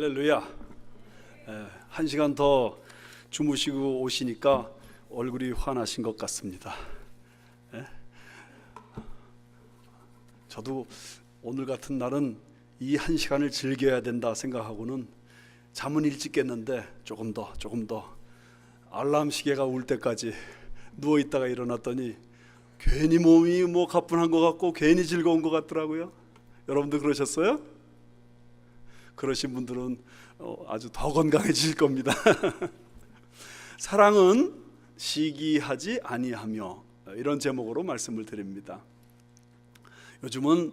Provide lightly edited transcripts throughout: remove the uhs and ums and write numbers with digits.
할렐루야. 한 시간 더 주무시고 오시니까 얼굴이 환하신 것 같습니다. 저도 오늘 같은 날은 이 한 시간을 즐겨야 된다 생각하고는 잠은 일찍 깼는데 조금 더 알람 시계가 울 때까지 누워 있다가 일어났더니 괜히 몸이 가뿐한 것 같고 괜히 즐거운 것 같더라고요. 여러분도 그러셨어요? 그러신 분들은 아주 더 건강해질 겁니다. 사랑은 시기하지 아니하며, 이런 제목으로 말씀을 드립니다. 요즘은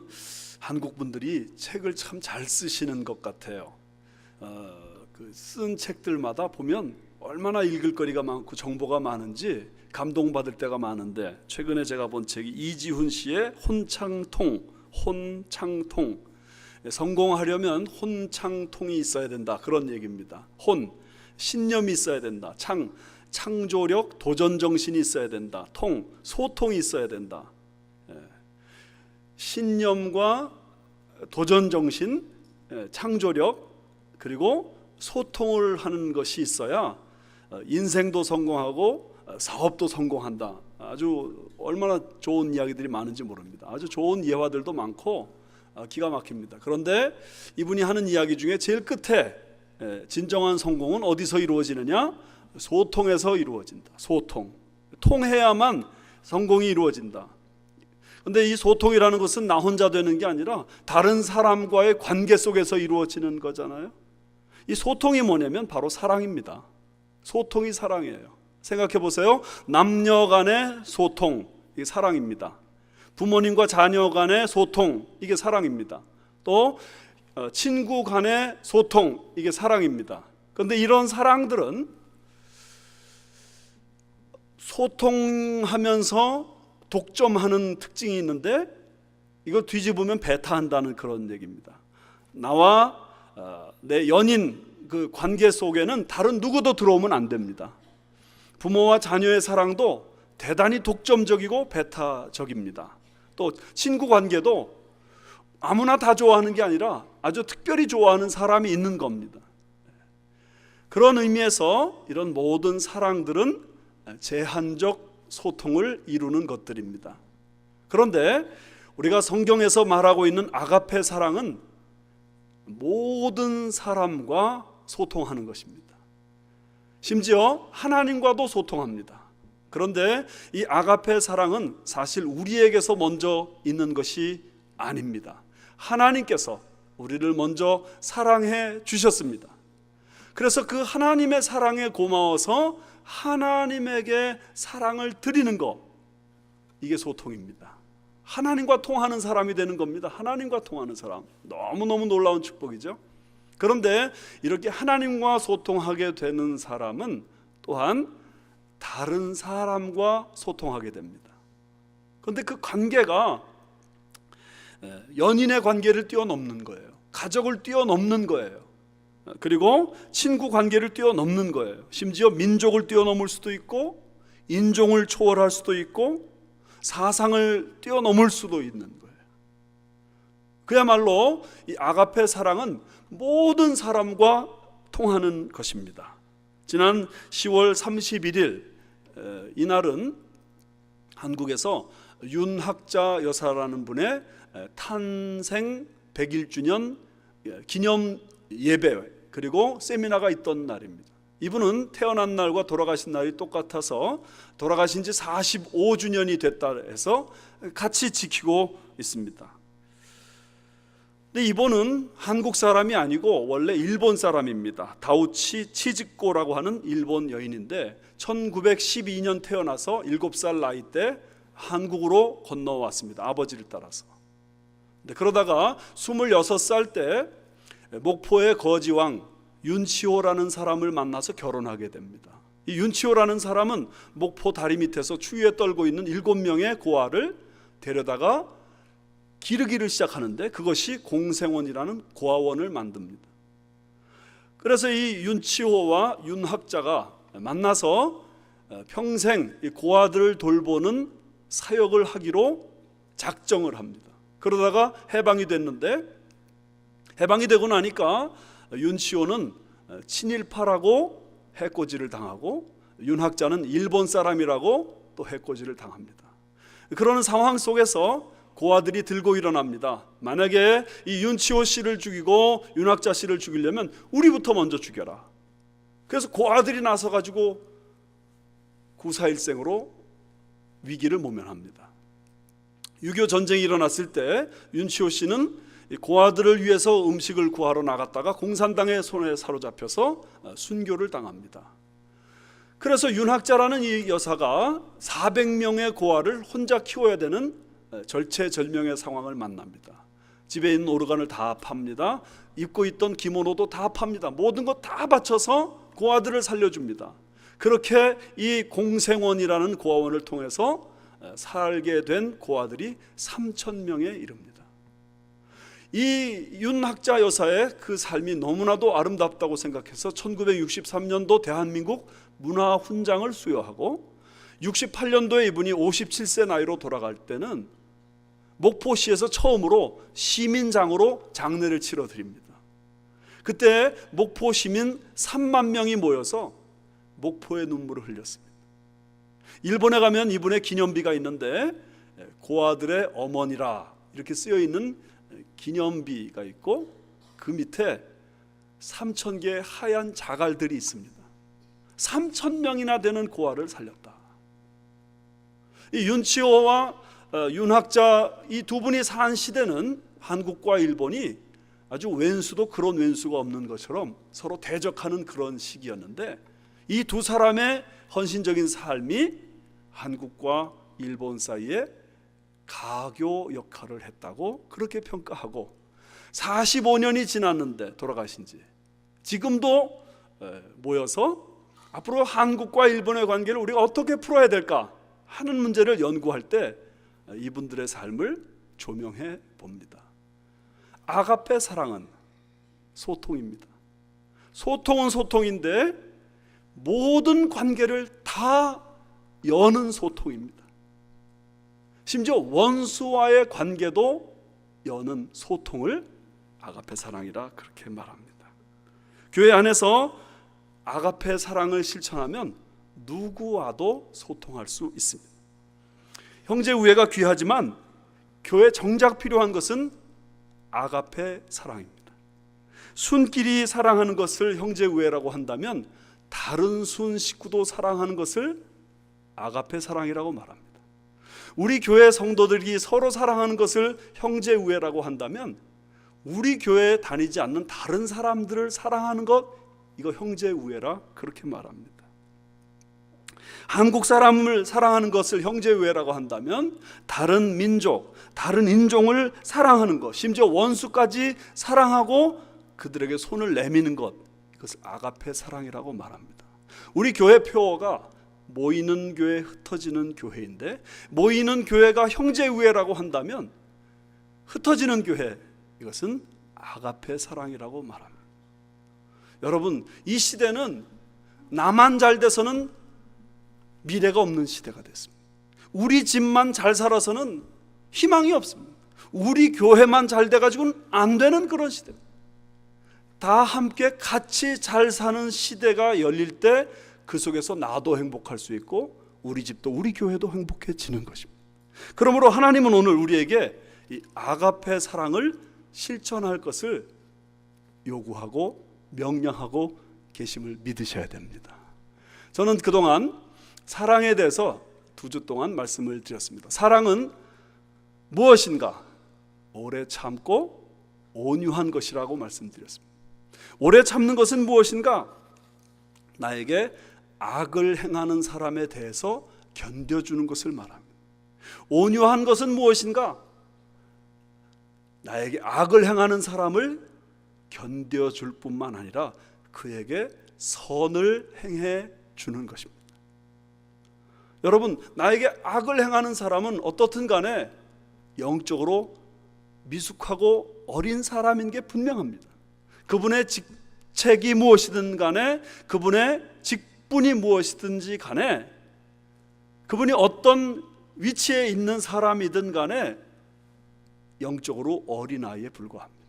한국 분들이 책을 참 잘 쓰시는 것 같아요. 쓴 책들마다 보면 얼마나 읽을 거리가 많고 정보가 많은지 감동받을 때가 많은데, 최근에 제가 본 책이 이지훈 씨의 혼창통. 성공하려면 혼창통이 있어야 된다, 그런 얘기입니다. 신념이 있어야 된다. 창조력, 도전정신이 있어야 된다. 소통이 있어야 된다. 신념과 도전정신, 창조력, 그리고 소통을 하는 것이 있어야 인생도 성공하고 사업도 성공한다. 아주 얼마나 좋은 이야기들이 많은지 모릅니다. 아주 좋은 예화들도 많고 기가 막힙니다. 그런데 이분이 하는 이야기 중에 제일 끝에 진정한 성공은 어디서 이루어지느냐? 소통에서 이루어진다. 통해야만 성공이 이루어진다. 그런데 이 소통이라는 것은 나 혼자 되는 게 아니라 다른 사람과의 관계 속에서 이루어지는 거잖아요. 이 소통이 뭐냐면 바로 사랑입니다. 소통이 사랑이에요. 생각해 보세요. 남녀 간의 소통, 이게 사랑입니다. 부모님과 자녀 간의 소통, 이게 사랑입니다. 또 친구 간의 소통, 이게 사랑입니다. 그런데 이런 사랑들은 소통하면서 독점하는 특징이 있는데, 이거 뒤집으면 배타한다는 그런 얘기입니다. 나와 내 연인 그 관계 속에는 다른 누구도 들어오면 안 됩니다. 부모와 자녀의 사랑도 대단히 독점적이고 배타적입니다. 또 친구 관계도 아무나 다 좋아하는 게 아니라 아주 특별히 좋아하는 사람이 있는 겁니다. 그런 의미에서 이런 모든 사랑들은 제한적 소통을 이루는 것들입니다. 그런데 우리가 성경에서 말하고 있는 아가페 사랑은 모든 사람과 소통하는 것입니다. 심지어 하나님과도 소통합니다. 그런데 이 아가페 사랑은 사실 우리에게서 먼저 있는 것이 아닙니다. 하나님께서 우리를 먼저 사랑해 주셨습니다. 그래서 그 하나님의 사랑에 고마워서 하나님에게 사랑을 드리는 것, 이게 소통입니다. 하나님과 통하는 사람이 되는 겁니다. 하나님과 통하는 사람, 너무너무 놀라운 축복이죠. 그런데 이렇게 하나님과 소통하게 되는 사람은 또한 다른 사람과 소통하게 됩니다. 그런데 그 관계가 연인의 관계를 뛰어넘는 거예요. 가족을 뛰어넘는 거예요. 그리고 친구 관계를 뛰어넘는 거예요. 심지어 민족을 뛰어넘을 수도 있고, 인종을 초월할 수도 있고, 사상을 뛰어넘을 수도 있는 거예요. 그야말로 이 아가페 사랑은 모든 사람과 통하는 것입니다. 지난 10월 31일 이날은 한국에서 윤학자 여사라는 분의 탄생 100일주년 기념 예배 그리고 세미나가 있던 날입니다. 이분은 태어난 날과 돌아가신 날이 똑같아서 돌아가신 지 45주년이 됐다 해서 같이 지키고 있습니다. 근데 이분은 한국 사람이 아니고 원래 일본 사람입니다. 다우치 치즈코라고 하는 일본 여인인데 1912년 태어나서 7살 나이 때 한국으로 건너왔습니다. 아버지를 따라서. 그러다가 26살 때 목포의 거지왕 윤치호라는 사람을 만나서 결혼하게 됩니다. 이 윤치호라는 사람은 목포 다리 밑에서 추위에 떨고 있는 7명의 고아를 데려다가 기르기를 시작하는데, 그것이 공생원이라는 고아원을 만듭니다. 그래서 이 윤치호와 윤학자가 만나서 평생 이 고아들을 돌보는 사역을 하기로 작정을 합니다. 그러다가 해방이 됐는데, 해방이 되고 나니까 윤치호는 친일파라고 해코지를 당하고 윤학자는 일본 사람이라고 또 해코지를 당합니다. 그러는 상황 속에서 고아들이 들고 일어납니다. 만약에 이 윤치호 씨를 죽이고 윤학자 씨를 죽이려면 우리부터 먼저 죽여라. 그래서 고아들이 나서 가지고 구사일생으로 위기를 모면합니다. 6.25 전쟁이 일어났을 때 윤치호 씨는 고아들을 위해서 음식을 구하러 나갔다가 공산당의 손에 사로잡혀서 순교를 당합니다. 그래서 윤학자라는 이 여사가 400명의 고아를 혼자 키워야 되는 절체절명의 상황을 만납니다. 집에 있는 오르간을 다 팝니다. 입고 있던 기모노도 다 팝니다. 모든 것 다 바쳐서 고아들을 살려줍니다. 그렇게 이 공생원이라는 고아원을 통해서 살게 된 고아들이 3,000명에 이릅니다. 이 윤학자 여사의 그 삶이 너무나도 아름답다고 생각해서 1963년도 대한민국 문화훈장을 수여하고 68년도에 이분이 57세 나이로 돌아갈 때는 목포시에서 처음으로 시민장으로 장례를 치러드립니다. 그때 목포 시민 3만 명이 모여서 목포의 눈물을 흘렸습니다. 일본에 가면 이분의 기념비가 있는데 고아들의 어머니라 이렇게 쓰여있는 기념비가 있고 그 밑에 3,000개의 하얀 자갈들이 있습니다. 3,000명이나 되는 고아를 살렸다. 이 윤치호와 윤학자 이 두 분이 산 시대는 한국과 일본이 아주 왼수도 그런 왼수가 없는 것처럼 서로 대적하는 그런 시기였는데 이 두 사람의 헌신적인 삶이 한국과 일본 사이에 가교 역할을 했다고 그렇게 평가하고 45년이 지났는데 돌아가신 지 지금도 모여서 앞으로 한국과 일본의 관계를 우리가 어떻게 풀어야 될까 하는 문제를 연구할 때 이분들의 삶을 조명해 봅니다. 아가페 사랑은 소통입니다. 소통은 소통인데 모든 관계를 다 여는 소통입니다. 심지어 원수와의 관계도 여는 소통을 아가페 사랑이라 그렇게 말합니다. 교회 안에서 아가페 사랑을 실천하면 누구와도 소통할 수 있습니다. 형제 우애가 귀하지만 교회 정작 필요한 것은 아가페 사랑입니다. 순끼리 사랑하는 것을 형제 우애라고 한다면 다른 순 식구도 사랑하는 것을 아가페 사랑이라고 말합니다. 우리 교회 성도들이 서로 사랑하는 것을 형제 우애라고 한다면 우리 교회에 다니지 않는 다른 사람들을 사랑하는 것 이거 형제 우애라 그렇게 말합니다. 한국 사람을 사랑하는 것을 형제 우애라고 한다면 다른 민족, 다른 인종을 사랑하는 것, 심지어 원수까지 사랑하고 그들에게 손을 내미는 것 이것을 아가페 사랑이라고 말합니다. 우리 교회 표어가 모이는 교회, 흩어지는 교회인데 모이는 교회가 형제 우애라고 한다면 흩어지는 교회 이것은 아가페 사랑이라고 말합니다. 여러분 이 시대는 나만 잘 돼서는 미래가 없는 시대가 됐습니다. 우리 집만 잘 살아서는 희망이 없습니다. 우리 교회만 잘 돼가지고는 안 되는 그런 시대입니다. 다 함께 같이 잘 사는 시대가 열릴 때 그 속에서 나도 행복할 수 있고 우리 집도 우리 교회도 행복해지는 것입니다. 그러므로 하나님은 오늘 우리에게 이 아가페 사랑을 실천할 것을 요구하고 명령하고 계심을 믿으셔야 됩니다. 저는 그동안 사랑에 대해서 2주 동안 말씀을 드렸습니다. 사랑은 무엇인가? 오래 참고 온유한 것이라고 말씀드렸습니다. 오래 참는 것은 무엇인가? 나에게 악을 행하는 사람에 대해서 견뎌주는 것을 말합니다. 온유한 것은 무엇인가? 나에게 악을 행하는 사람을 견뎌줄 뿐만 아니라 그에게 선을 행해 주는 것입니다. 여러분 나에게 악을 행하는 사람은 어떻든 간에 영적으로 미숙하고 어린 사람인 게 분명합니다. 그분의 직책이 무엇이든 간에 그분의 직분이 무엇이든지 간에 그분이 어떤 위치에 있는 사람이든 간에 영적으로 어린아이에 불과합니다.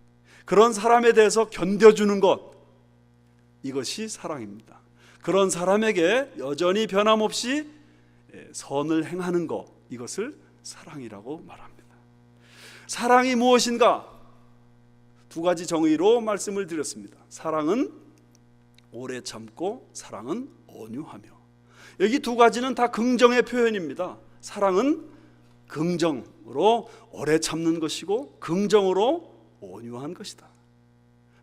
그런 사람에 대해서 견뎌주는 것, 이것이 사랑입니다. 그런 사람에게 여전히 변함없이 선을 행하는 것, 이것을 사랑이라고 말합니다. 사랑이 무엇인가? 두 가지 정의로 말씀을 드렸습니다. 사랑은 오래 참고, 사랑은 온유하며. 여기 두 가지는 다 긍정의 표현입니다. 사랑은 긍정으로 오래 참는 것이고 긍정으로 온유한 것이다.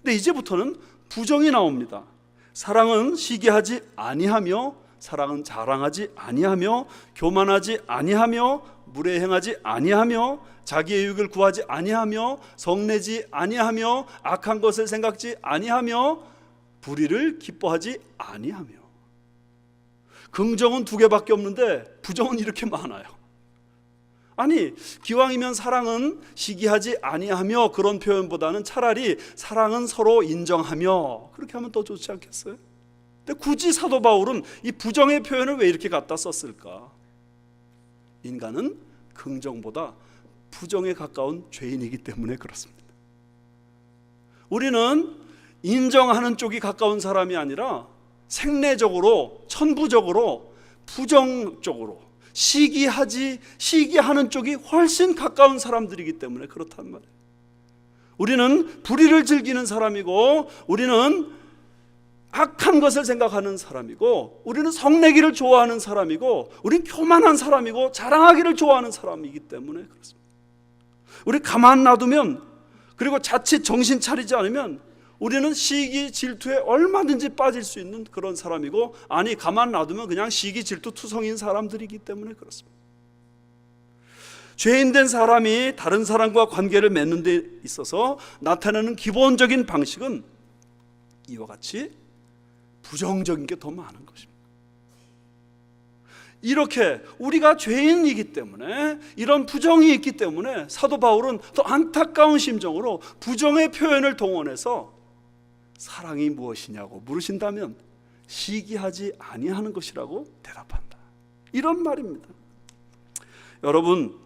근데 이제부터는 부정이 나옵니다. 사랑은 시기하지 아니하며, 사랑은 자랑하지 아니하며, 교만하지 아니하며, 무례행하지 아니하며, 자기의 유익을 구하지 아니하며, 성내지 아니하며, 악한 것을 생각지 아니하며, 불의를 기뻐하지 아니하며. 긍정은 두 개밖에 없는데 부정은 이렇게 많아요. 아니, 기왕이면 사랑은 시기하지 아니하며 그런 표현보다는 차라리 사랑은 서로 인정하며, 그렇게 하면 더 좋지 않겠어요? 근데 굳이 사도 바울은 이 부정의 표현을 왜 이렇게 갖다 썼을까? 인간은 긍정보다 부정에 가까운 죄인이기 때문에 그렇습니다. 우리는 인정하는 쪽이 가까운 사람이 아니라 생내적으로, 천부적으로, 부정적으로 시기하는 쪽이 훨씬 가까운 사람들이기 때문에 그렇단 말이에요. 우리는 불의를 즐기는 사람이고, 우리는 악한 것을 생각하는 사람이고, 우리는 성내기를 좋아하는 사람이고, 우리는 교만한 사람이고 자랑하기를 좋아하는 사람이기 때문에 그렇습니다. 우리 가만 놔두면, 그리고 자칫 정신 차리지 않으면 우리는 시기 질투에 얼마든지 빠질 수 있는 그런 사람이고, 아니 가만 놔두면 그냥 시기 질투 투성인 사람들이기 때문에 그렇습니다. 죄인된 사람이 다른 사람과 관계를 맺는 데 있어서 나타내는 기본적인 방식은 이와 같이 부정적인 게 더 많은 것입니다. 이렇게 우리가 죄인이기 때문에, 이런 부정이 있기 때문에 사도 바울은 더 안타까운 심정으로 부정의 표현을 동원해서 사랑이 무엇이냐고 물으신다면 시기하지 아니하는 것이라고 대답한다, 이런 말입니다. 여러분,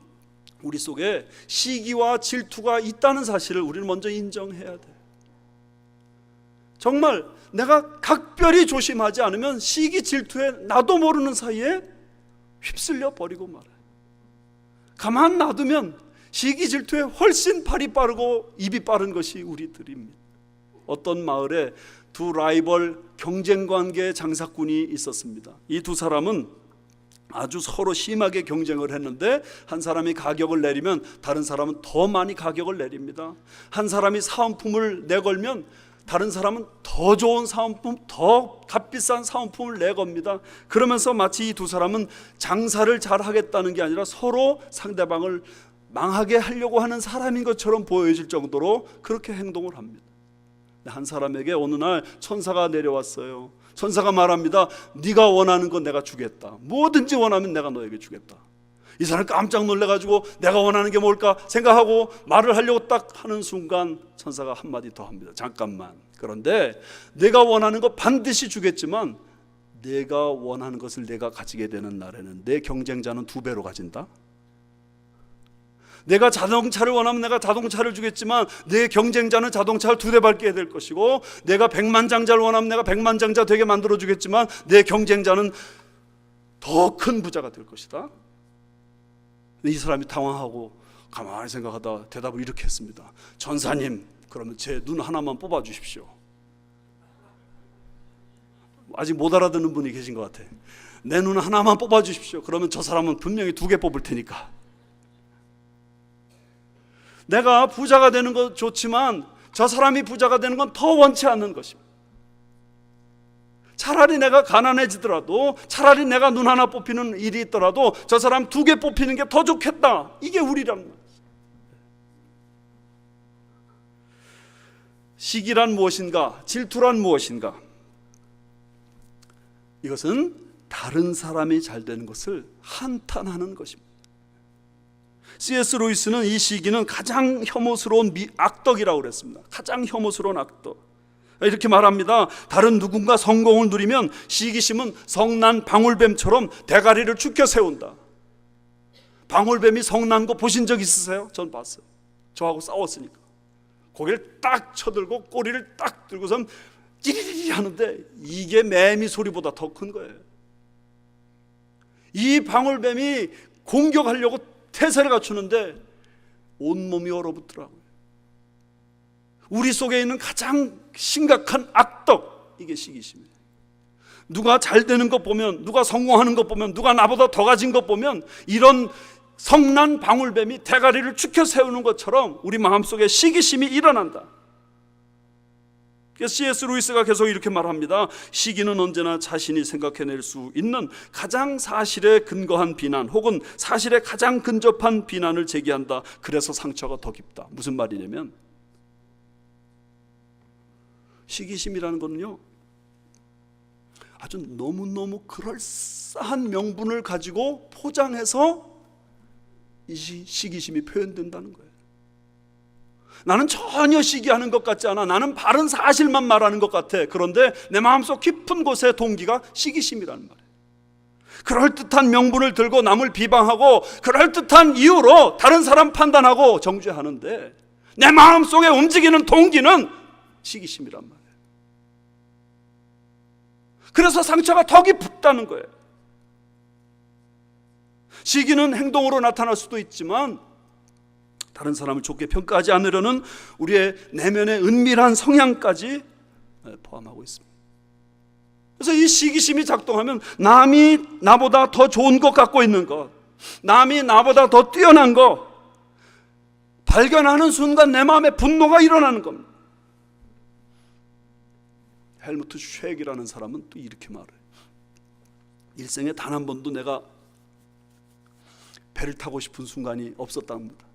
우리 속에 시기와 질투가 있다는 사실을 우리는 먼저 인정해야 돼요. 정말 내가 각별히 조심하지 않으면 시기 질투에 나도 모르는 사이에 휩쓸려 버리고 말아요. 가만 놔두면 시기 질투에 훨씬 팔이 빠르고 입이 빠른 것이 우리들입니다. 어떤 마을에 두 라이벌 경쟁관계의 장사꾼이 있었습니다. 이 두 사람은 아주 서로 심하게 경쟁을 했는데, 한 사람이 가격을 내리면 다른 사람은 더 많이 가격을 내립니다. 한 사람이 사은품을 내걸면 다른 사람은 더 좋은 사은품, 더 값비싼 사은품을 내겁니다. 그러면서 마치 이 두 사람은 장사를 잘 하겠다는 게 아니라 서로 상대방을 망하게 하려고 하는 사람인 것처럼 보여질 정도로 그렇게 행동을 합니다. 한 사람에게 어느 날 천사가 내려왔어요. 천사가 말합니다. 네가 원하는 건 내가 주겠다. 뭐든지 원하면 내가 너에게 주겠다. 이 사람 깜짝 놀래가지고 내가 원하는 게 뭘까 생각하고 말을 하려고 딱 하는 순간 천사가 한마디 더 합니다. 잠깐만. 그런데 내가 원하는 거 반드시 주겠지만, 내가 원하는 것을 내가 가지게 되는 날에는 내 경쟁자는 2배로 가진다. 내가 자동차를 원하면 내가 자동차를 주겠지만 내 경쟁자는 자동차를 2대 밟게 될 것이고, 내가 100만장자를 원하면 내가 100만장자 되게 만들어 주겠지만 내 경쟁자는 더 큰 부자가 될 것이다. 이 사람이 당황하고 가만히 생각하다 대답을 이렇게 했습니다. 천사님, 그러면 제 눈 하나만 뽑아 주십시오. 아직 못 알아듣는 분이 계신 것 같아. 내 눈 하나만 뽑아 주십시오. 그러면 저 사람은 분명히 2개 뽑을 테니까. 내가 부자가 되는 건 좋지만 저 사람이 부자가 되는 건 더 원치 않는 것입니다. 차라리 내가 가난해지더라도, 차라리 내가 눈 하나 뽑히는 일이 있더라도 저 사람 2개 뽑히는 게 더 좋겠다. 이게 우리란 말이에요. 시기란 무엇인가? 질투란 무엇인가? 이것은 다른 사람이 잘 되는 것을 한탄하는 것입니다. C.S. 루이스는 이 시기는 가장 혐오스러운 악덕이라고 그랬습니다. 가장 혐오스러운 악덕. 이렇게 말합니다. 다른 누군가 성공을 누리면 시기심은 성난 방울뱀처럼 대가리를 축혀 세운다. 방울뱀이 성난 거 보신 적 있으세요? 전 봤어요. 저하고 싸웠으니까. 고개를 딱 쳐들고 꼬리를 딱 들고선 찌리리리 하는데 이게 매미 소리보다 더 큰 거예요. 이 방울뱀이 공격하려고 태세를 갖추는데 온몸이 얼어붙더라고요. 우리 속에 있는 가장 심각한 악덕, 이게 시기심이에요. 누가 잘 되는 것 보면, 누가 성공하는 것 보면, 누가 나보다 더 가진 것 보면 이런 성난 방울뱀이 대가리를 축혀 세우는 것처럼 우리 마음속에 시기심이 일어난다. C.S. 루이스가 계속 이렇게 말합니다. 시기는 언제나 자신이 생각해낼 수 있는 가장 사실에 근거한 비난 혹은 사실에 가장 근접한 비난을 제기한다. 그래서 상처가 더 깊다. 무슨 말이냐면 시기심이라는 거는요, 아주 너무너무 그럴싸한 명분을 가지고 포장해서 이 시기심이 표현된다는 거예요. 나는 전혀 시기하는 것 같지 않아. 나는 바른 사실만 말하는 것 같아. 그런데 내 마음속 깊은 곳에 동기가 시기심이라는 말이에요. 그럴듯한 명분을 들고 남을 비방하고 그럴듯한 이유로 다른 사람 판단하고 정죄하는데 내 마음속에 움직이는 동기는 시기심이란 말이에요. 그래서 상처가 더 깊다는 거예요. 시기는 행동으로 나타날 수도 있지만 다른 사람을 좋게 평가하지 않으려는 우리의 내면의 은밀한 성향까지 포함하고 있습니다. 그래서 이 시기심이 작동하면 남이 나보다 더 좋은 것 갖고 있는 것, 남이 나보다 더 뛰어난 것 발견하는 순간 내 마음에 분노가 일어나는 겁니다. 헬무트 쉐익이라는 사람은 또 이렇게 말해요. 일생에 단 한 번도 내가 배를 타고 싶은 순간이 없었답니다.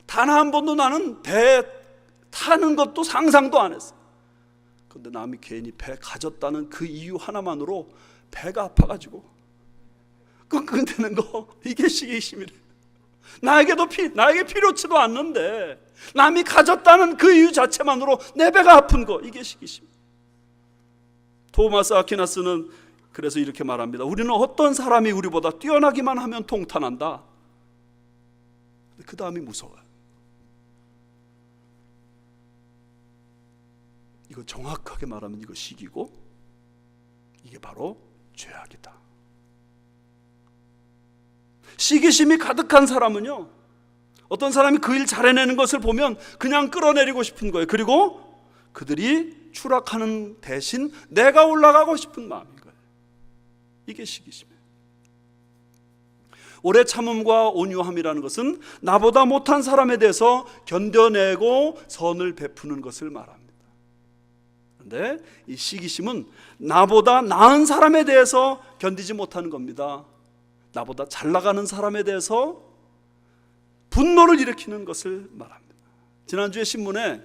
단 한 번도 나는 배 타는 것도 상상도 안 했어. 그런데 남이 괜히 배 가졌다는 그 이유 하나만으로 배가 아파가지고 끙끙대는 거, 이게 시기심이래. 나에게 필요치도 않는데 남이 가졌다는 그 이유 자체만으로 내 배가 아픈 거, 이게 시기심. 토마스 아퀴나스는 그래서 이렇게 말합니다. 우리는 어떤 사람이 우리보다 뛰어나기만 하면 통탄한다. 그 다음이 무서워요. 이거 정확하게 말하면 이거 시기고 이게 바로 죄악이다. 시기심이 가득한 사람은요, 어떤 사람이 그 일 잘해내는 것을 보면 그냥 끌어내리고 싶은 거예요. 그리고 그들이 추락하는 대신 내가 올라가고 싶은 마음인 거예요. 이게 시기심이에요. 오래 참음과 온유함이라는 것은 나보다 못한 사람에 대해서 견뎌내고 선을 베푸는 것을 말합니다. 그런데 이 시기심은 나보다 나은 사람에 대해서 견디지 못하는 겁니다. 나보다 잘 나가는 사람에 대해서 분노를 일으키는 것을 말합니다. 지난주에 신문에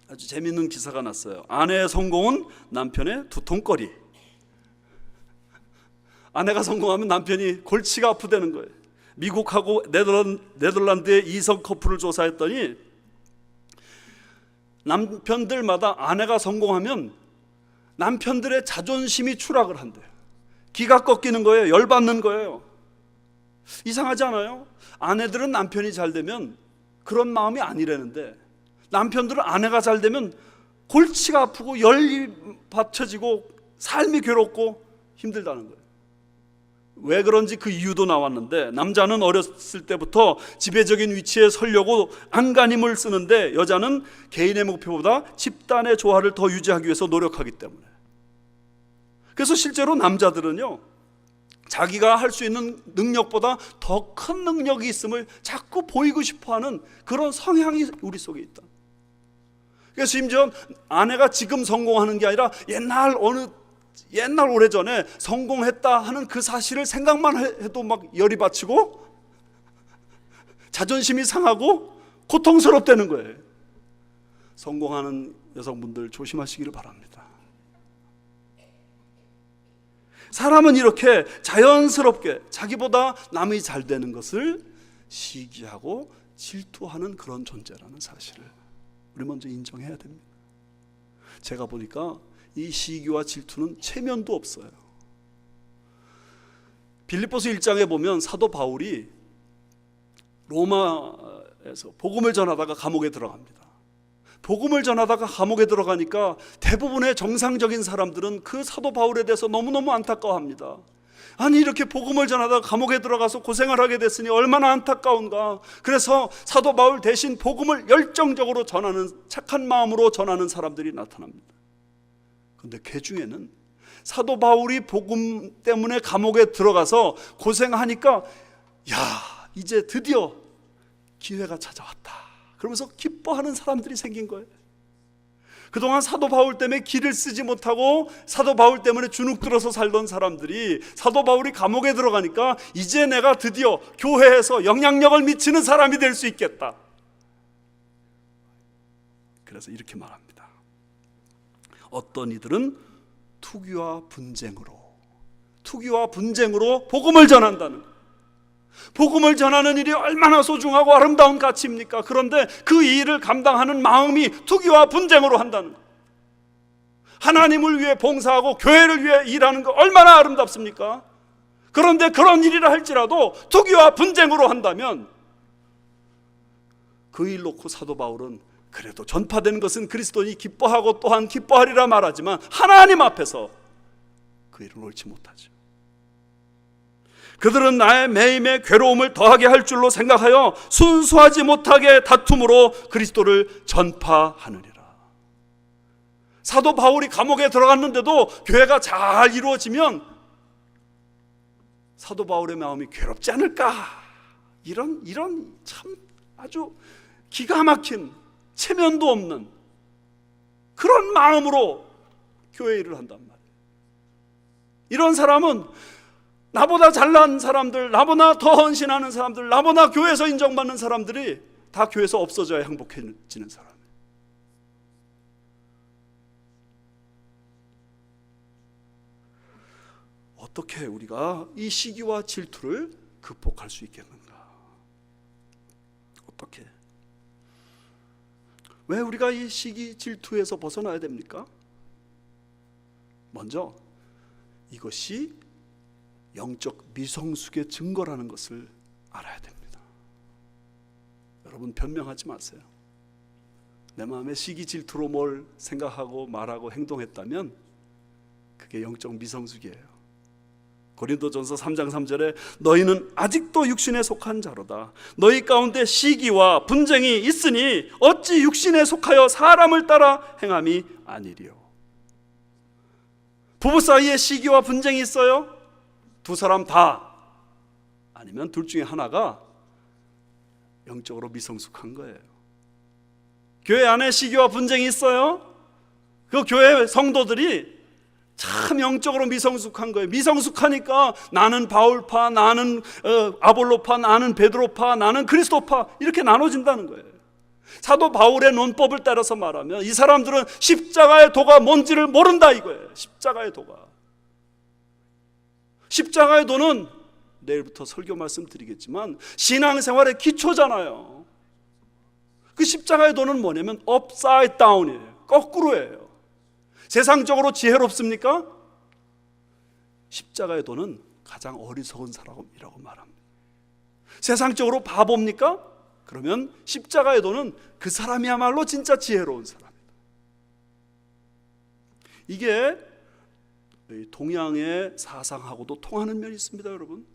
아주 재미있는 기사가 났어요. 아내의 성공은 남편의 두통거리. 아내가 성공하면 남편이 골치가 아프다는 거예요. 미국하고 네덜란드의 이성 커플을 조사했더니 남편들마다 아내가 성공하면 남편들의 자존심이 추락을 한대요. 기가 꺾이는 거예요. 열받는 거예요. 이상하지 않아요? 아내들은 남편이 잘 되면 그런 마음이 아니라는데 남편들은 아내가 잘 되면 골치가 아프고 열이 받쳐지고 삶이 괴롭고 힘들다는 거예요. 왜 그런지 그 이유도 나왔는데, 남자는 어렸을 때부터 지배적인 위치에 서려고 안간힘을 쓰는데 여자는 개인의 목표보다 집단의 조화를 더 유지하기 위해서 노력하기 때문에. 그래서 실제로 남자들은요, 자기가 할 수 있는 능력보다 더 큰 능력이 있음을 자꾸 보이고 싶어하는 그런 성향이 우리 속에 있다. 그래서 심지어 아내가 지금 성공하는 게 아니라 옛날 오래전에 성공했다 하는 그 사실을 생각만 해도 막 열이 받치고 자존심이 상하고 고통스럽다는 거예요. 성공하는 여성분들 조심하시기를 바랍니다. 사람은 이렇게 자연스럽게 자기보다 남이 잘 되는 것을 시기하고 질투하는 그런 존재라는 사실을 우리 먼저 인정해야 됩니다. 제가 보니까 이 시기와 질투는 체면도 없어요. 빌립보서 1장에 보면 사도 바울이 로마에서 복음을 전하다가 감옥에 들어갑니다. 복음을 전하다가 감옥에 들어가니까 대부분의 정상적인 사람들은 그 사도 바울에 대해서 너무너무 안타까워합니다. 아니, 이렇게 복음을 전하다가 감옥에 들어가서 고생을 하게 됐으니 얼마나 안타까운가. 그래서 사도 바울 대신 복음을 열정적으로 전하는, 착한 마음으로 전하는 사람들이 나타납니다. 그런데 그 중에는 사도 바울이 복음 때문에 감옥에 들어가서 고생하니까 야, 이제 드디어 기회가 찾아왔다 그러면서 기뻐하는 사람들이 생긴 거예요. 그동안 사도 바울 때문에 길을 쓰지 못하고 사도 바울 때문에 주눅 들어서 살던 사람들이 사도 바울이 감옥에 들어가니까 이제 내가 드디어 교회에서 영향력을 미치는 사람이 될 수 있겠다. 그래서 이렇게 말합니다. 어떤 이들은 투기와 분쟁으로 복음을 전한다는 거예요. 복음을 전하는 일이 얼마나 소중하고 아름다운 가치입니까? 그런데 그 일을 감당하는 마음이 투기와 분쟁으로 한다는 거예요. 하나님을 위해 봉사하고 교회를 위해 일하는 거 얼마나 아름답습니까? 그런데 그런 일이라 할지라도 투기와 분쟁으로 한다면 그 일 놓고 사도 바울은 그래도 전파되는 것은 그리스도인이 기뻐하고 또한 기뻐하리라 말하지만 하나님 앞에서 그 일을 옳지 못하죠. 그들은 나의 매임에 괴로움을 더하게 할 줄로 생각하여 순수하지 못하게 다툼으로 그리스도를 전파하느니라. 사도 바울이 감옥에 들어갔는데도 교회가 잘 이루어지면 사도 바울의 마음이 괴롭지 않을까? 이런 참 아주 기가 막힌 체면도 없는 그런 마음으로 교회 일을 한단 말이에요. 이런 사람은 나보다 잘난 사람들, 나보다 더 헌신하는 사람들, 나보다 교회에서 인정받는 사람들이 다 교회에서 없어져야 행복해지는 사람이에요. 어떻게 우리가 이 시기와 질투를 극복할 수 있겠는가? 어떻게? 왜 우리가 이 시기 질투에서 벗어나야 됩니까? 먼저 이것이 영적 미성숙의 증거라는 것을 알아야 됩니다. 여러분, 변명하지 마세요. 내 마음에 시기 질투로 뭘 생각하고 말하고 행동했다면 그게 영적 미성숙이에요. 고린도전서 3장 3절에 너희는 아직도 육신에 속한 자로다. 너희 가운데 시기와 분쟁이 있으니 어찌 육신에 속하여 사람을 따라 행함이 아니리요. 부부 사이에 시기와 분쟁이 있어요? 두 사람 다, 아니면 둘 중에 하나가 영적으로 미성숙한 거예요. 교회 안에 시기와 분쟁이 있어요? 그 교회 성도들이 참 영적으로 미성숙한 거예요. 미성숙하니까 나는 바울파, 나는 아볼로파, 나는 베드로파, 나는 그리스도파 이렇게 나눠진다는 거예요. 사도 바울의 논법을 따라서 말하면 이 사람들은 십자가의 도가 뭔지를 모른다 이거예요. 십자가의 도가. 십자가의 도는 내일부터 설교 말씀드리겠지만 신앙생활의 기초잖아요. 그 십자가의 도는 뭐냐면 upside down이에요. 거꾸로예요. 세상적으로 지혜롭습니까? 십자가의 도는 가장 어리석은 사람이라고 말합니다. 세상적으로 바보입니까? 그러면 십자가의 도는 그 사람이야말로 진짜 지혜로운 사람이다. 이게 동양의 사상하고도 통하는 면이 있습니다. 여러분,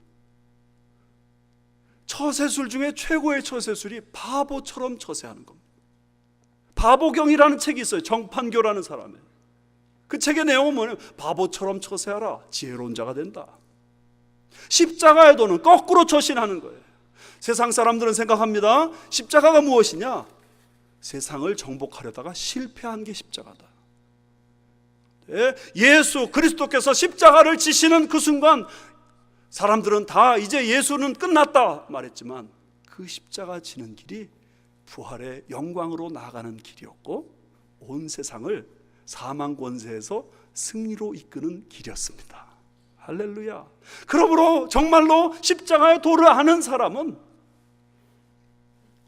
처세술 중에 최고의 처세술이 바보처럼 처세하는 겁니다. 바보경이라는 책이 있어요. 정판교라는 사람의. 그 책의 내용은 뭐냐면 바보처럼 처세하라, 지혜로운 자가 된다. 십자가의 도는 거꾸로 처신하는 거예요. 세상 사람들은 생각합니다. 십자가가 무엇이냐? 세상을 정복하려다가 실패한 게 십자가다. 예수 그리스도께서 십자가를 지시는 그 순간 사람들은 다 이제 예수는 끝났다 말했지만 그 십자가 지는 길이 부활의 영광으로 나아가는 길이었고 온 세상을 사망 권세에서 승리로 이끄는 길이었습니다. 할렐루야. 그러므로 정말로 십자가의 도를 아는 사람은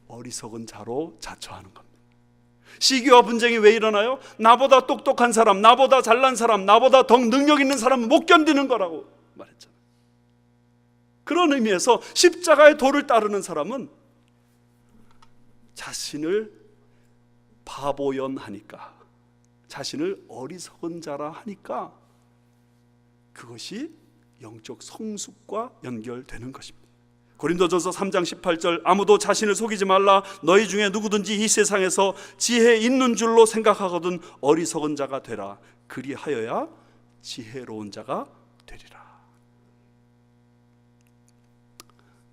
어리석은 자로 자처하는 겁니다. 시기와 분쟁이 왜 일어나요? 나보다 똑똑한 사람, 나보다 잘난 사람, 나보다 더 능력 있는 사람은 못 견디는 거라고 말했잖아요. 그런 의미에서 십자가의 도를 따르는 사람은 자신을 바보연하니까, 자신을 어리석은 자라 하니까 그것이 영적 성숙과 연결되는 것입니다. 고린도전서 3장 18절, 아무도 자신을 속이지 말라. 너희 중에 누구든지 이 세상에서 지혜 있는 줄로 생각하거든 어리석은 자가 되라. 그리하여야 지혜로운 자가 되리라.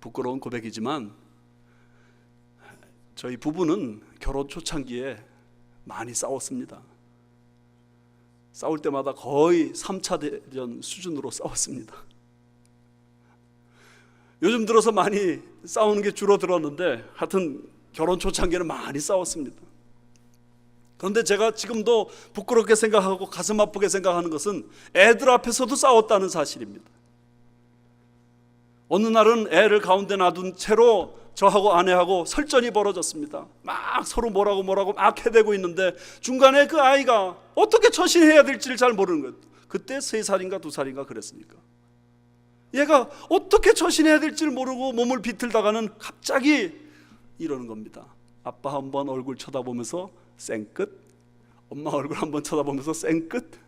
부끄러운 고백이지만 저희 부부는 결혼 초창기에 많이 싸웠습니다. 싸울 때마다 거의 3차 대전 수준으로 싸웠습니다. 요즘 들어서 많이 싸우는 게 줄어들었는데 하여튼 결혼 초창기에는 많이 싸웠습니다. 그런데 제가 지금도 부끄럽게 생각하고 가슴 아프게 생각하는 것은 애들 앞에서도 싸웠다는 사실입니다. 어느 날은 애를 가운데 놔둔 채로 저하고 아내하고 설전이 벌어졌습니다. 막 서로 뭐라고 막 해대고 있는데 중간에 그 아이가 어떻게 처신해야 될지를 잘 모르는 거예요. 그때 3살인가 2살인가 그랬으니까. 얘가 어떻게 처신해야 될지를 모르고 몸을 비틀다가는 갑자기 이러는 겁니다. 아빠 한번 얼굴 쳐다보면서 쌩끝, 엄마 얼굴 한번 쳐다보면서 쌩끝.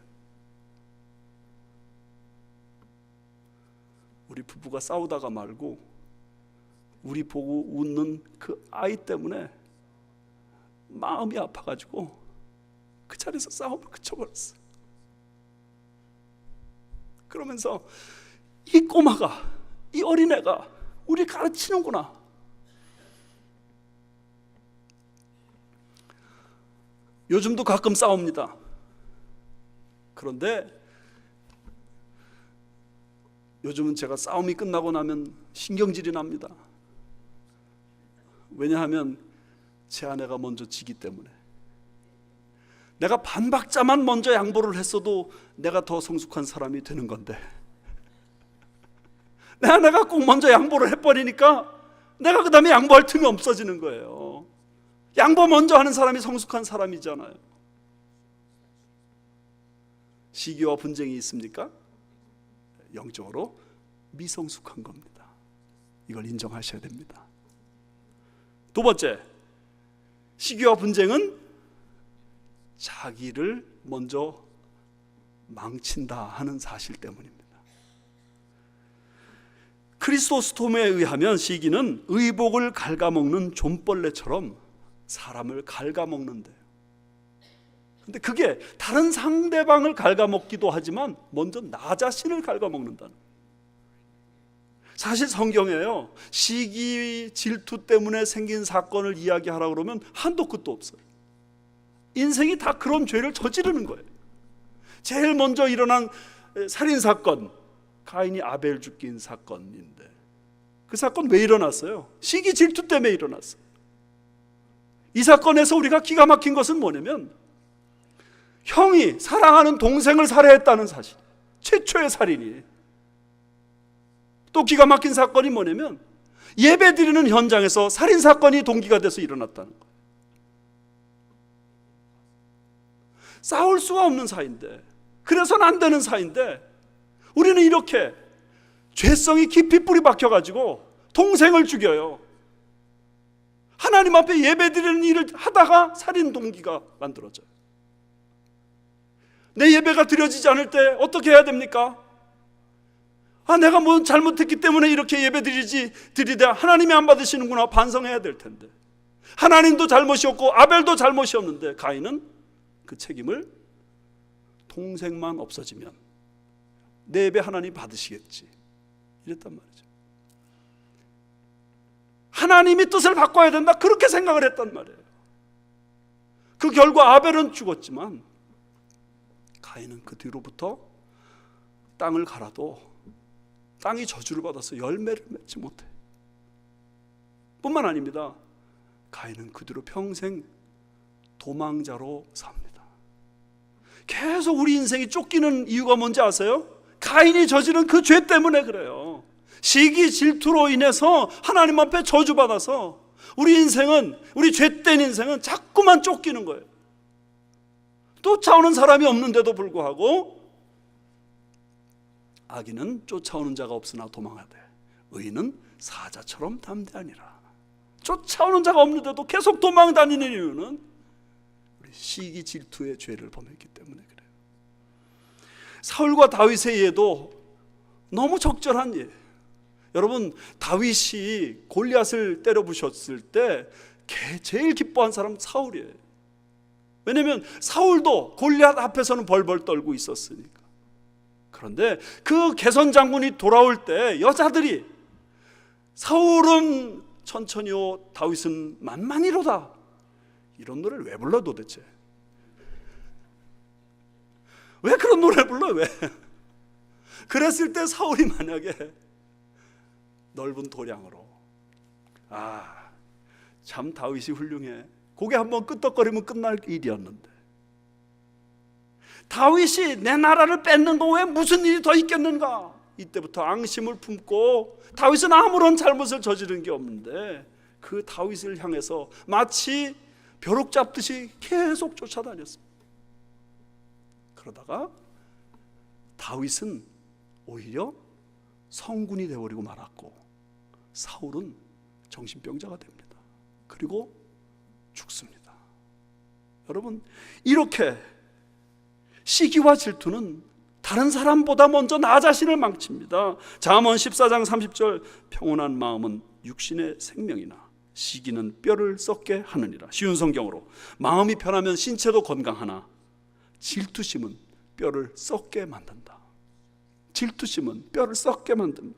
우리 부부가 싸우다가 말고 우리 보고 웃는 그 아이 때문에 마음이 아파가지고 그 자리에서 싸움을 그쳐버렸어요. 그러면서 이 꼬마가, 이 어린애가 우리 가르치는구나. 요즘도 가끔 싸웁니다. 그런데 요즘은 제가 싸움이 끝나고 나면 신경질이 납니다. 왜냐하면 제 아내가 먼저 지기 때문에. 내가 반박자만 먼저 양보를 했어도 내가 더 성숙한 사람이 되는 건데 내 아내가 꼭 먼저 양보를 해버리니까 내가 그 다음에 양보할 틈이 없어지는 거예요. 양보 먼저 하는 사람이 성숙한 사람이잖아요. 시기와 분쟁이 있습니까? 영적으로 미성숙한 겁니다. 이걸 인정하셔야 됩니다. 두 번째, 시기와 분쟁은 자기를 먼저 망친다 하는 사실 때문입니다. 크리소스톰에 의하면 시기는 의복을 갉아먹는 좀벌레처럼 사람을 갉아먹는데요. 근데 그게 다른 상대방을 갉아먹기도 하지만 먼저 나 자신을 갉아먹는다는 거예요. 사실 성경에요, 시기, 질투 때문에 생긴 사건을 이야기하라고 그러면 한도 끝도 없어요. 인생이 다 그런 죄를 저지르는 거예요. 제일 먼저 일어난 살인사건, 가인이 아벨 죽인 사건인데 그 사건 왜 일어났어요? 시기, 질투 때문에 일어났어요. 이 사건에서 우리가 기가 막힌 것은 뭐냐면 형이 사랑하는 동생을 살해했다는 사실, 최초의 살인이. 또 기가 막힌 사건이 뭐냐면 예배 드리는 현장에서 살인사건이 동기가 돼서 일어났다는 거예요. 싸울 수가 없는 사이인데, 그래서는 안 되는 사이인데 우리는 이렇게 죄성이 깊이 뿌리 박혀가지고 동생을 죽여요. 하나님 앞에 예배 드리는 일을 하다가 살인 동기가 만들어져요. 내 예배가 드려지지 않을 때 어떻게 해야 됩니까? 내가 뭐 잘못했기 때문에 이렇게 예배 드리되 하나님이 안 받으시는구나 반성해야 될 텐데, 하나님도 잘못이었고 아벨도 잘못이었는데 가인은 그 책임을 동생만 없어지면 내 예배 하나님 받으시겠지 이랬단 말이죠. 하나님이 뜻을 바꿔야 된다 그렇게 생각을 했단 말이에요. 그 결과 아벨은 죽었지만 가인은 그 뒤로부터 땅을 갈아도 땅이 저주를 받아서 열매를 맺지 못해. 뿐만 아닙니다. 가인은 그 뒤로 평생 도망자로 삽니다. 계속 우리 인생이 쫓기는 이유가 뭔지 아세요? 가인이 저지른 그 죄 때문에 그래요. 시기, 질투로 인해서 하나님 앞에 저주받아서 우리 인생은, 우리 죄된 인생은 자꾸만 쫓기는 거예요. 쫓아오는 사람이 없는데도 불구하고 악인은 쫓아오는 자가 없으나 도망하되 의인은 사자처럼 담대하니라. 쫓아오는 자가 없는데도 계속 도망 다니는 이유는 시기 질투의 죄를 범했기 때문에 그래요. 사울과 다윗의 예도 너무 적절한 예. 여러분, 다윗이 골리앗을 때려 부셨을 때 제일 기뻐한 사람 사울이에요. 왜냐하면 사울도 골리앗 앞에서는 벌벌 떨고 있었으니까. 그런데 그 개선 장군이 돌아올 때 여자들이 사울은 천천히요 다윗은 만만히로다, 이런 노래를 왜 불러 도대체? 왜 그런 노래를 불러? 왜? 그랬을 때 사울이 만약에 넓은 도량으로, 참 다윗이 훌륭해, 고개 한번 끄덕거리면 끝날 일이었는데, 다윗이 내 나라를 뺏는 거 왜 무슨 일이 더 있겠는가? 이때부터 앙심을 품고, 다윗은 아무런 잘못을 저지른 게 없는데 그 다윗을 향해서 마치 벼룩 잡듯이 계속 쫓아다녔습니다. 그러다가 다윗은 오히려 성군이 되어버리고 말았고, 사울은 정신병자가 됩니다. 그리고 죽습니다. 여러분, 이렇게 시기와 질투는 다른 사람보다 먼저 나 자신을 망칩니다. 잠언 14장 30절, 평온한 마음은 육신의 생명이나 시기는 뼈를 썩게 하느니라. 쉬운 성경으로, 마음이 편하면 신체도 건강하나 질투심은 뼈를 썩게 만든다. 질투심은 뼈를 썩게 만듭니다.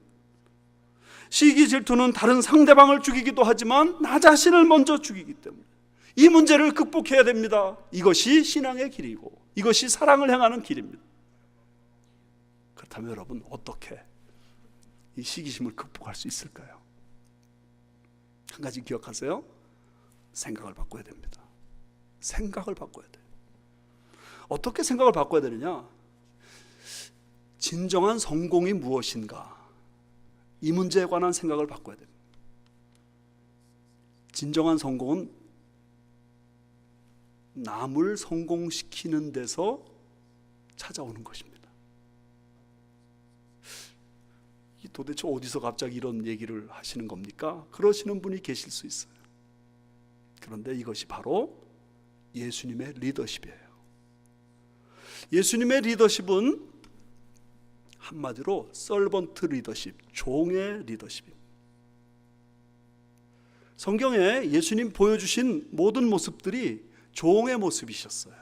시기 질투는 다른 상대방을 죽이기도 하지만 나 자신을 먼저 죽이기 때문에 이 문제를 극복해야 됩니다. 이것이 신앙의 길이고 이것이 사랑을 향하는 길입니다. 그렇다면 여러분, 어떻게 이 시기심을 극복할 수 있을까요? 한 가지 기억하세요. 생각을 바꿔야 됩니다. 생각을 바꿔야 돼요. 어떻게 생각을 바꿔야 되느냐? 진정한 성공이 무엇인가? 이 문제에 관한 생각을 바꿔야 됩니다. 진정한 성공은 남을 성공시키는 데서 찾아오는 것입니다. 도대체 어디서 갑자기 이런 얘기를 하시는 겁니까? 그러시는 분이 계실 수 있어요. 그런데 이것이 바로 예수님의 리더십이에요. 예수님의 리더십은 한마디로 서번트 리더십, 종의 리더십입니다. 성경에 예수님 보여주신 모든 모습들이 종의 모습이셨어요.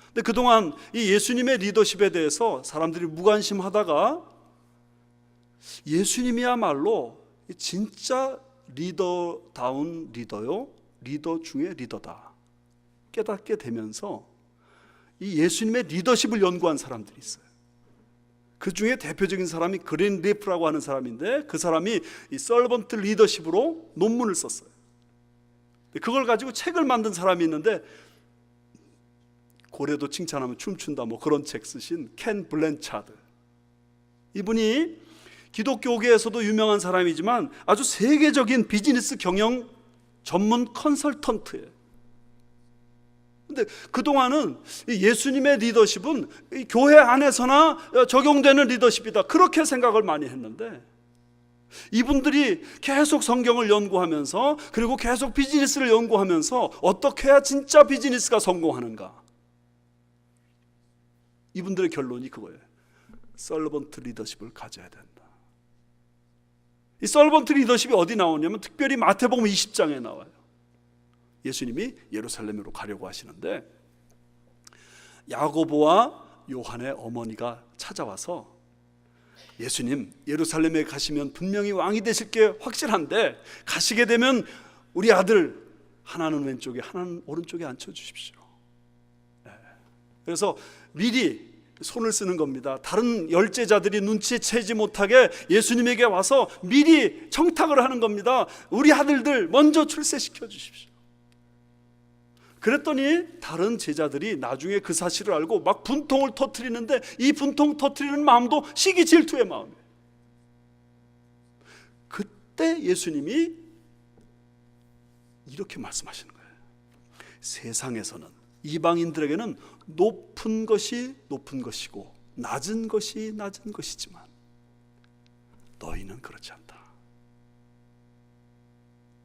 근데 그동안 이 예수님의 리더십에 대해서 사람들이 무관심하다가 예수님이야말로 진짜 리더다운 리더요, 리더 중에 리더다 깨닫게 되면서 이 예수님의 리더십을 연구한 사람들이 있어요. 그 중에 대표적인 사람이 그린 리프라고 하는 사람인데, 그 사람이 이 서번트 리더십으로 논문을 썼어요. 그걸 가지고 책을 만든 사람이 있는데, 고래도 칭찬하면 춤춘다 뭐 그런 책 쓰신 켄 블랜차드, 이분이 기독교계에서도 유명한 사람이지만 아주 세계적인 비즈니스 경영 전문 컨설턴트예요. 근데 그동안은 예수님의 리더십은 교회 안에서나 적용되는 리더십이다, 그렇게 생각을 많이 했는데, 이분들이 계속 성경을 연구하면서 그리고 계속 비즈니스를 연구하면서 어떻게 해야 진짜 비즈니스가 성공하는가, 이분들의 결론이 그거예요. 서번트 리더십을 가져야 된다. 이 서번트 리더십이 어디 나오냐면 특별히 마태복음 20장에 나와요. 예수님이 예루살렘으로 가려고 하시는데 야고보와 요한의 어머니가 찾아와서, 예수님 예루살렘에 가시면 분명히 왕이 되실 게 확실한데 가시게 되면 우리 아들 하나는 왼쪽에 하나는 오른쪽에 앉혀주십시오. 그래서 미리 손을 쓰는 겁니다. 다른 열제자들이 눈치채지 못하게 예수님에게 와서 미리 청탁을 하는 겁니다. 우리 아들들 먼저 출세시켜 주십시오. 그랬더니 다른 제자들이 나중에 그 사실을 알고 막 분통을 터뜨리는데, 이 분통 터뜨리는 마음도 시기 질투의 마음이에요. 그때 예수님이 이렇게 말씀하시는 거예요. 세상에서는, 이방인들에게는 높은 것이 높은 것이고 낮은 것이 낮은 것이지만 너희는 그렇지 않다.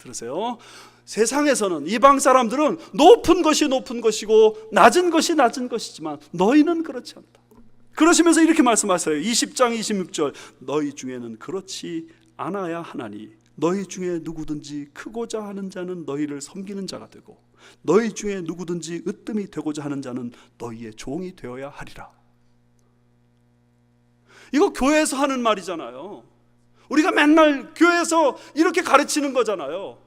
그러세요? 세상에서는 이방 사람들은 높은 것이 높은 것이고 낮은 것이 낮은 것이지만 너희는 그렇지 않다. 그러시면서 이렇게 말씀하세요. 20장 26절 너희 중에는 그렇지 않아야 하나니 너희 중에 누구든지 크고자 하는 자는 너희를 섬기는 자가 되고 너희 중에 누구든지 으뜸이 되고자 하는 자는 너희의 종이 되어야 하리라. 이거 교회에서 하는 말이잖아요. 우리가 맨날 교회에서 이렇게 가르치는 거잖아요.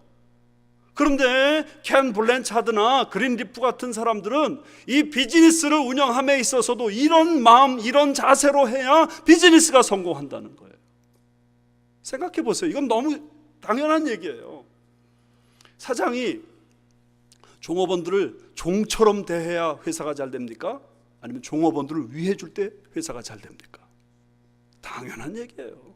그런데 켄 블랜차드나 그린리프 같은 사람들은 이 비즈니스를 운영함에 있어서도 이런 마음, 이런 자세로 해야 비즈니스가 성공한다는 거예요. 생각해 보세요. 이건 너무 당연한 얘기예요. 사장이 종업원들을 종처럼 대해야 회사가 잘 됩니까? 아니면 종업원들을 위해 줄 때 회사가 잘 됩니까? 당연한 얘기예요.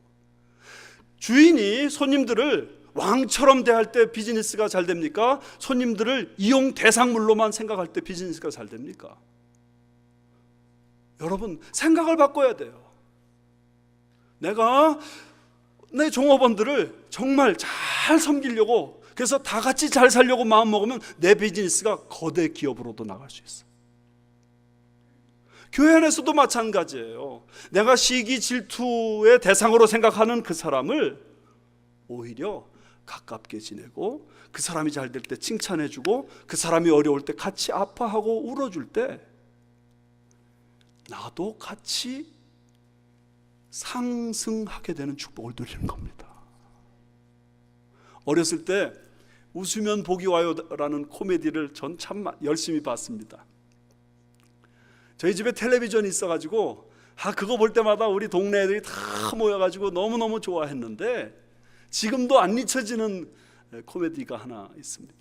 주인이 손님들을 왕처럼 대할 때 비즈니스가 잘 됩니까? 손님들을 이용 대상물로만 생각할 때 비즈니스가 잘 됩니까? 여러분, 생각을 바꿔야 돼요. 내가 내 종업원들을 정말 잘 섬기려고, 그래서 다 같이 잘 살려고 마음 먹으면 내 비즈니스가 거대 기업으로도 나갈 수 있어요. 교회 안에서도 마찬가지예요. 내가 시기 질투의 대상으로 생각하는 그 사람을 오히려 가깝게 지내고, 그 사람이 잘 될 때 칭찬해주고, 그 사람이 어려울 때 같이 아파하고 울어줄 때 나도 같이 상승하게 되는 축복을 누리는 겁니다. 어렸을 때 웃으면 복이 와요라는 코미디를 전 참 열심히 봤습니다. 저희 집에 텔레비전이 있어가지고 그거 볼 때마다 우리 동네 애들이 다 모여가지고 너무너무 좋아했는데, 지금도 안 잊혀지는 코미디가 하나 있습니다.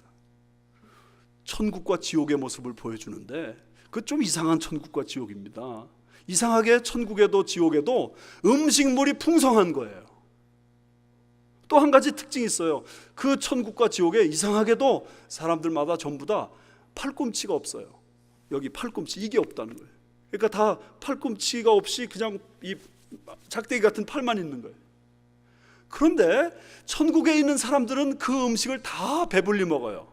천국과 지옥의 모습을 보여주는데 그 좀 이상한 천국과 지옥입니다. 이상하게 천국에도 지옥에도 음식물이 풍성한 거예요. 또 한 가지 특징이 있어요. 그 천국과 지옥에 이상하게도 사람들마다 전부 다 팔꿈치가 없어요. 여기 팔꿈치 이게 없다는 거예요. 그러니까 다 팔꿈치가 없이 그냥 이 작대기 같은 팔만 있는 거예요. 그런데 천국에 있는 사람들은 그 음식을 다 배불리 먹어요.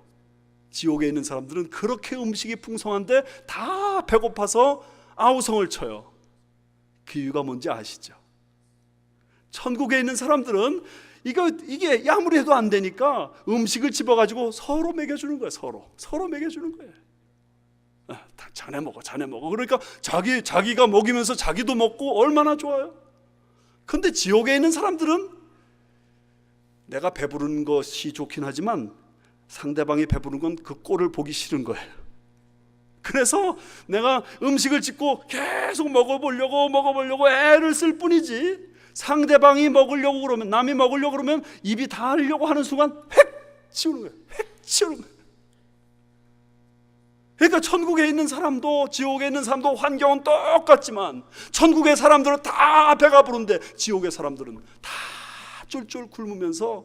지옥에 있는 사람들은 그렇게 음식이 풍성한데 다 배고파서 아우성을 쳐요. 그 이유가 뭔지 아시죠? 천국에 있는 사람들은 이게 아무리 해도 안 되니까 음식을 집어가지고 서로 먹여주는 거예요. 서로 먹여주는 거예요. 자네 먹어. 그러니까 자기가 먹이면서 자기도 먹고 얼마나 좋아요. 그런데 지옥에 있는 사람들은 내가 배부른 것이 좋긴 하지만 상대방이 배부른 건 그 꼴을 보기 싫은 거예요. 그래서 내가 음식을 짓고 계속 먹어보려고 애를 쓸 뿐이지, 상대방이 먹으려고 그러면, 남이 먹으려고 그러면 입이 닿으려고 하는 순간 획 치우는 거예요. 그러니까 천국에 있는 사람도 지옥에 있는 사람도 환경은 똑같지만, 천국의 사람들은 다 배가 부른데 지옥의 사람들은 다 쫄쫄 굶으면서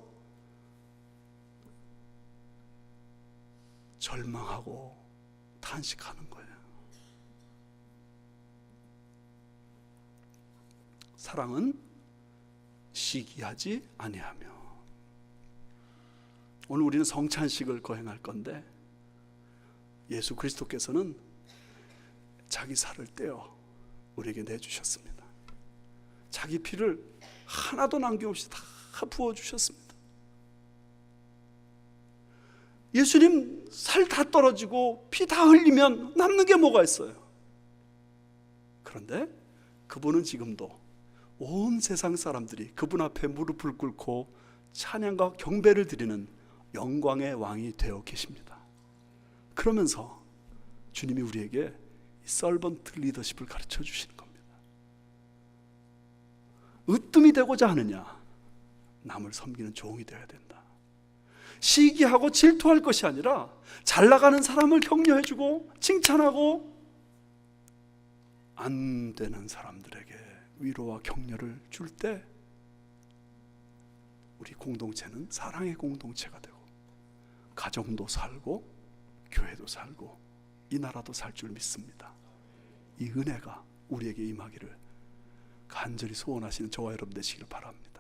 절망하고 탄식하는 거예요. 사랑은 시기하지 아니하며. 오늘 우리는 성찬식을 거행할 건데, 예수 그리스도께서는 자기 살을 떼어 우리에게 내주셨습니다. 자기 피를 하나도 남김없이 다 부어주셨습니다. 예수님 살 다 떨어지고 피 다 흘리면 남는 게 뭐가 있어요? 그런데 그분은 지금도 온 세상 사람들이 그분 앞에 무릎을 꿇고 찬양과 경배를 드리는 영광의 왕이 되어 계십니다. 그러면서 주님이 우리에게 이 서번트 리더십을 가르쳐 주시는 겁니다. 으뜸이 되고자 하느냐? 남을 섬기는 종이 되어야 된다. 시기하고 질투할 것이 아니라 잘 나가는 사람을 격려해주고 칭찬하고, 안 되는 사람들에게 위로와 격려를 줄 때 우리 공동체는 사랑의 공동체가 되고, 가정도 살고 교회도 살고 이 나라도 살 줄 믿습니다. 이 은혜가 우리에게 임하기를 간절히 소원하시는 저와 여러분 되시기를 바랍니다.